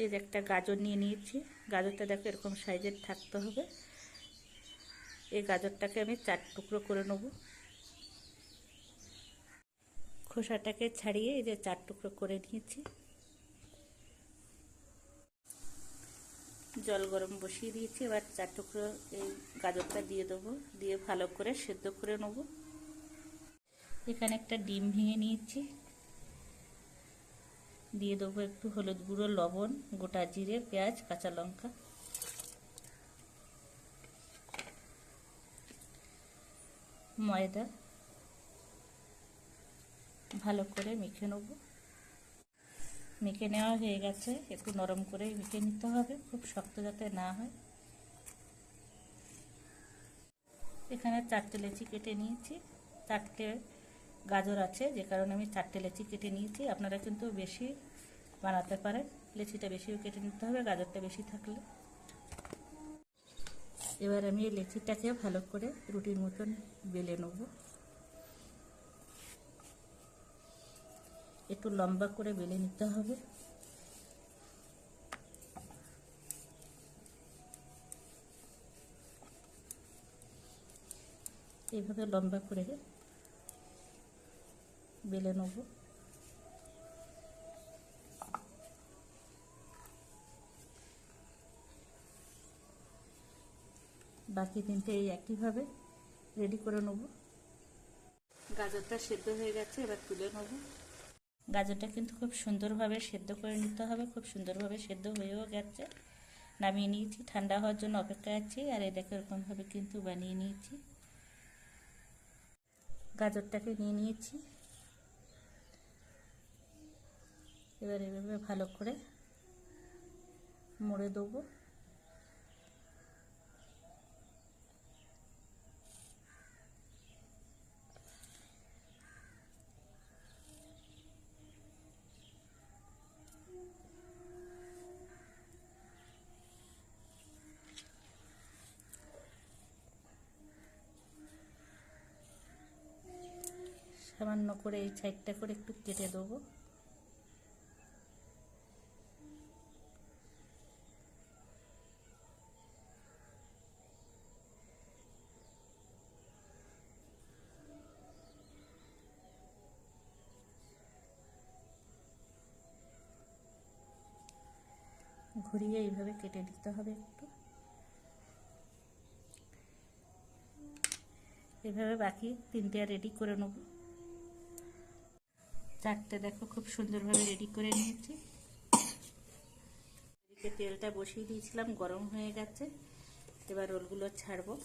এই যে একটা গাজর নিয়ে নিয়েছি। গাজরটা দেখো এরকম সাইজের থাকতে হবে। এই গাজরটাকে আমি 4 টুকরো করে নেব। খোসাটাকে ছাড়িয়ে এই যে 4 টুকরো করে নিয়েছি। জল গরম বসিয়ে দিয়েছি। এবার 4 টুকরো এই গাজরটা দিয়ে দেবো, দিয়ে ভালো করে সেদ্ধ করে নেব। এখানে একটা ডিম ভেঙে নিয়েছি, দিয়ে দেবো একটু হলুদ গুঁড়ো, লবণ, গোটা জিরে, পেঁয়াজ, কাঁচা লঙ্কা, ময়দা, ভালো করে মেখে নেব। মেখে নেওয়া হয়ে গেছে। একটু নরম করে মেখে নিতে হবে, খুব শক্ত যাতে না হয়। এখানে 4টে লেচি কেটে নিয়েছি। 4টে গাজর আছে, যে কারণে আমি 4টে লেচি কেটে নিয়েছি। আপনারা কিন্তু বেশি বানাতে পারেন, লেচিটা বেশিও কেটে নিতে হবে গাজরটা বেশি থাকলে। এবার আমি এই লেচিটাকে ভালো করে রুটির মতন বেলে নেব। একটু লম্বা করে বেলে নিতে হবে। এইভাবে লম্বা করে বেলে নেব। বাকি 3টে এই একইভাবে রেডি করে নেব। গাজরটা সেদ্ধ হয়ে গেছে, এবার তুলে নেব। গাজরটা কিন্তু খুব সুন্দরভাবে সেদ্ধ করে নিতে হবে। খুব সুন্দরভাবে সেদ্ধ হয়েও গেছে। নামিয়ে নিয়েছি, ঠান্ডা হওয়ার জন্য অপেক্ষায় আছি। আর এই দেখো এরকমভাবে কিন্তু বানিয়ে নিয়েছি। গাজরটাকে নিয়ে নিয়েছি। এবার এভাবে ভালো করে মুড়ে দেবো। সামান্য করে এই সাইডটা করে একটু কেটে দেবো। ঘুরিয়ে এইভাবে কেটে দিতে হবে একটু। এভাবে বাকি 3টে রেডি করে নেব। 4টে দেখো খুব সুন্দরভাবে রেডি করে নিয়েছি। এদিকে তেলটা বসিয়ে দিয়েছিলাম, গরম হয়ে গেছে। এবার রোলগুলো ছাড়বো।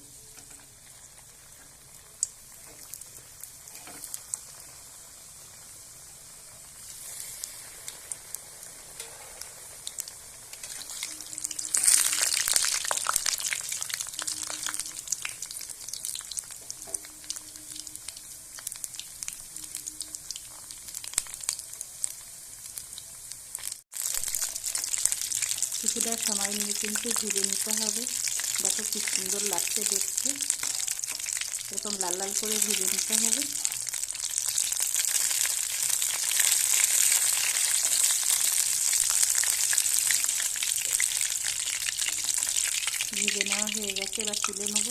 কিছুটা সময় নিয়ে কিন্তু ভেজে নিতে হবে। দেখো কি সুন্দর লাগছে দেখতে। এরকম লাল লাল করে ভেজে নিতে হবে। ভেজে নেওয়া হয়ে গেছে, এবার তুলে নেব।